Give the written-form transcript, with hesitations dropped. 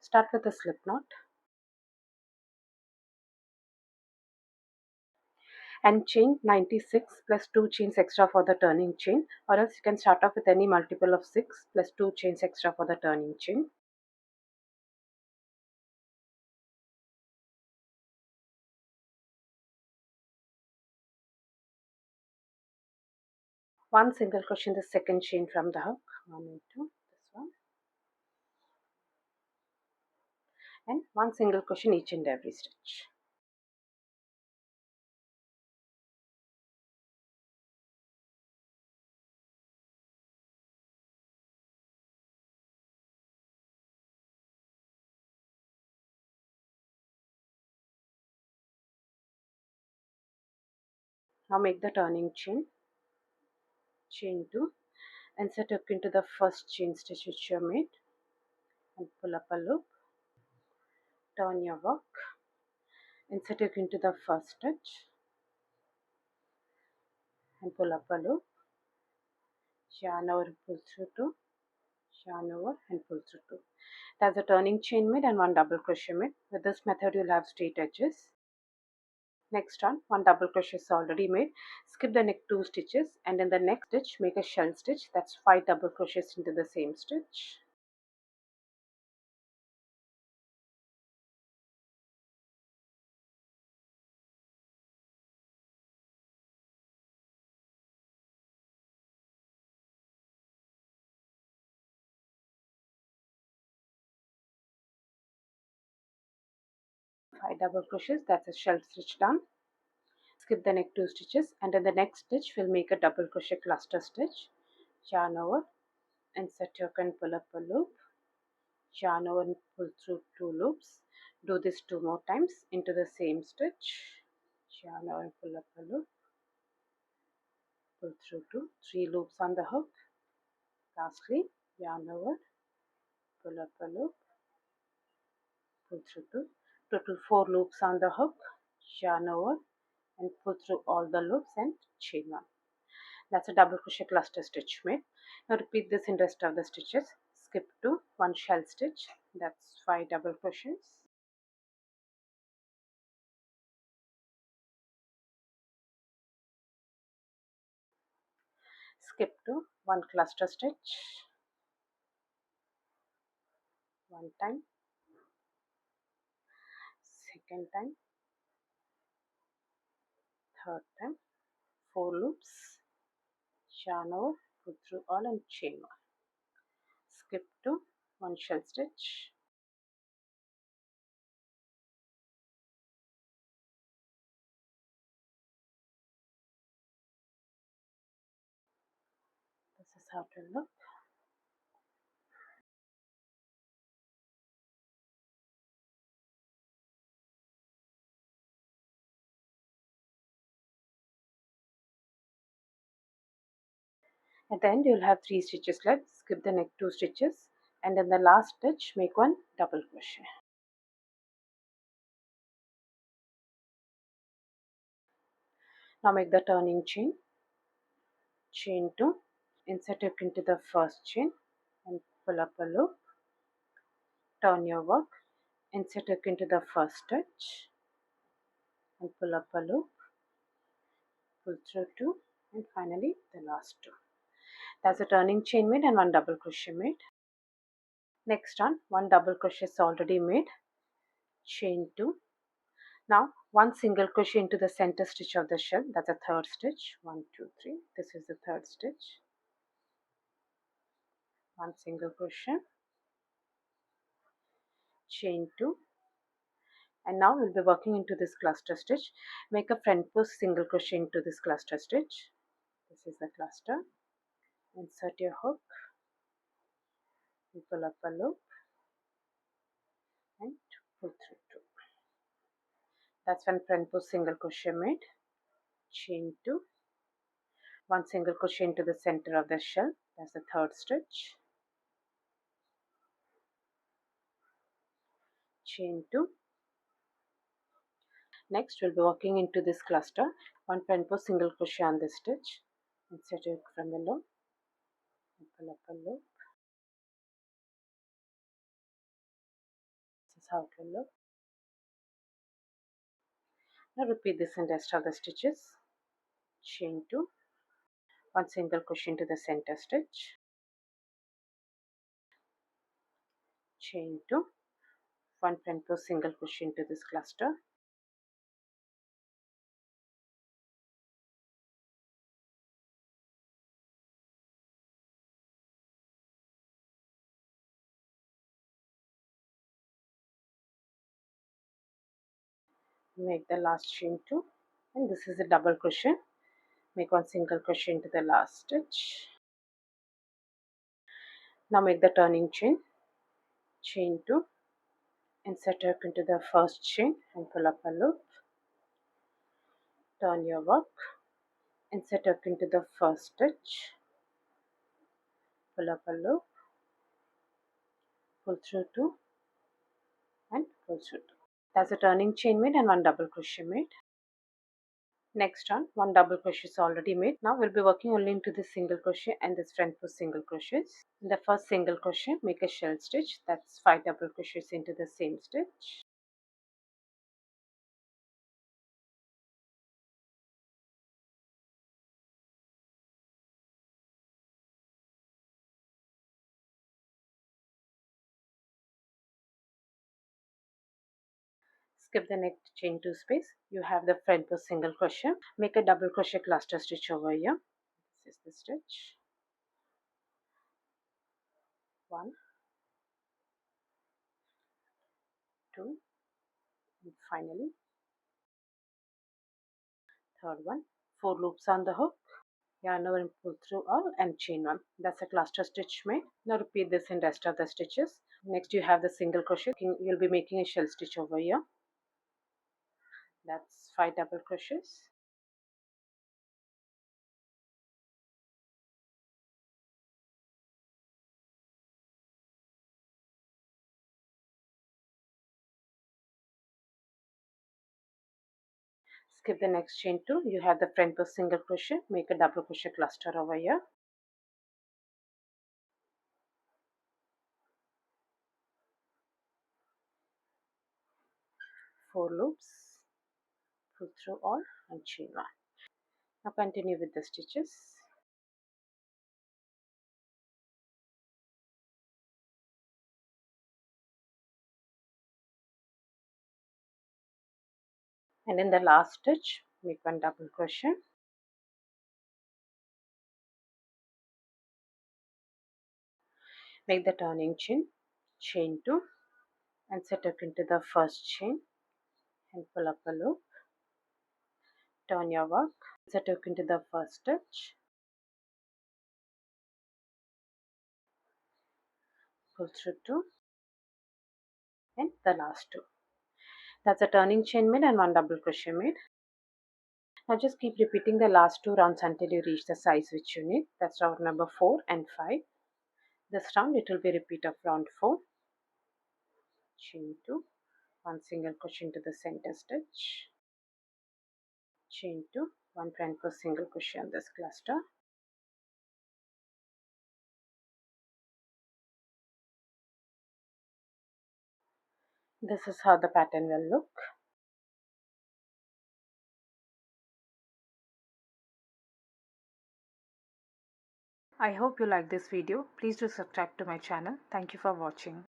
Start with a slip knot and chain 96 plus 2 chains extra for the turning chain, or else you can start off with any multiple of 6 plus 2 chains extra for the turning chain. One single crochet in the second chain from the hook, 1 into this one, and one single crochet in each and every stitch. Now make the turning chain, chain 2, insert hook into the first chain stitch which you made, and pull up a loop, turn your work, insert hook into the first stitch, and pull up a loop, yarn over, pull through 2, yarn over and pull through 2. That's a turning chain made and one double crochet made. With this method you'll have straight edges. Next one double crochet is already made. Skip the next 2 stitches and in the next stitch make a shell stitch. That's 5 double crochets into the same stitch. Five double crochets, that's a shell stitch done. Skip the next 2 stitches and in the next stitch we'll make a double crochet cluster stitch. Yarn over, insert your hook and pull up a loop, yarn over and pull through 2 loops. Do this 2 more times into the same stitch. Yarn over and pull up a loop, pull through 2, 3 loops on the hook. Lastly, yarn over, pull up a loop, pull through 2, total 4 loops on the hook, yarn over and pull through all the loops and chain 1. That's a double crochet cluster stitch made. Now repeat this in rest of the stitches. Skip to 1 shell stitch, that's 5 double crochets. Skip to 1 cluster stitch, 1 time, second time, third time, 4 loops, yarn over, pull through all and chain 1. Skip to 1 shell stitch, this is how it will look. At the end you will have 3 stitches left. Skip the next 2 stitches and in the last stitch make 1 double crochet. Now make the turning chain, chain 2, insert hook into the first chain and pull up a loop, turn your work, insert hook into the first stitch and pull up a loop, pull through 2 and finally the last 2. That's a turning chain made and 1 double crochet made. Next one double crochet is already made, chain 2. Now 1 single crochet into the center stitch of the shell, that's a third stitch, 1, 2, 3, this is the third stitch, 1 single crochet, chain 2, and now we'll be working into this cluster stitch. Make a front post single crochet into this cluster stitch, this is the cluster, insert your hook, pull up a loop and pull through 2. That's one front post single crochet made, chain 2, 1 single crochet into the center of the shell, that's the third stitch, chain 2. Next we'll be working into this cluster, 1 front post single crochet on this stitch, insert it from below, pull up a loop, how it will look. Now repeat this in the rest of the stitches. Chain 2, 1 single crochet into the center stitch, chain 2, 1 front post single crochet into this cluster, make the last chain 2, and this is a double crochet. Make 1 single crochet into the last stitch. Now make the turning chain, chain 2, insert hook into the first chain and pull up a loop, turn your work, insert hook into the first stitch, pull up a loop, pull through 2 and pull through 2. That's a turning chain made and 1 double crochet made. Next on, 1 double crochet is already made. Now we'll be working only into this single crochet and this front post single crochets. In the first single crochet, make a shell stitch. That's 5 double crochets into the same stitch. Skip the next chain 2 space. You have the front post single crochet. Make a double crochet cluster stitch over here. This is the stitch. 1, 2, and finally third one. 4 loops on the hook. Yarn over and pull through all and chain 1. That's a cluster stitch made. Now repeat this in rest of the stitches. Next you have the single crochet. You'll be making a shell stitch over here. That's 5 double crochets. Skip the next chain 2. You have the front post single crochet. Make a double crochet cluster over here. Four loops, pull through all and chain 1. Now continue with the stitches. And in the last stitch, make 1 double crochet. Make the turning chain 2, and set hook into the first chain and pull up a loop. Turn your work, set hook into the first stitch, pull through 2 and the last 2. That's a turning chain made and 1 double crochet made. Now just keep repeating the last 2 rounds until you reach the size which you need. That's round number 4 and 5. This round it will be repeat of round 4. Chain 2, 1 single crochet into the center stitch, chain 2, 1 front post single crochet on this cluster, this is how the pattern will look. I hope you like this video. Please do subscribe to my channel. Thank you for watching.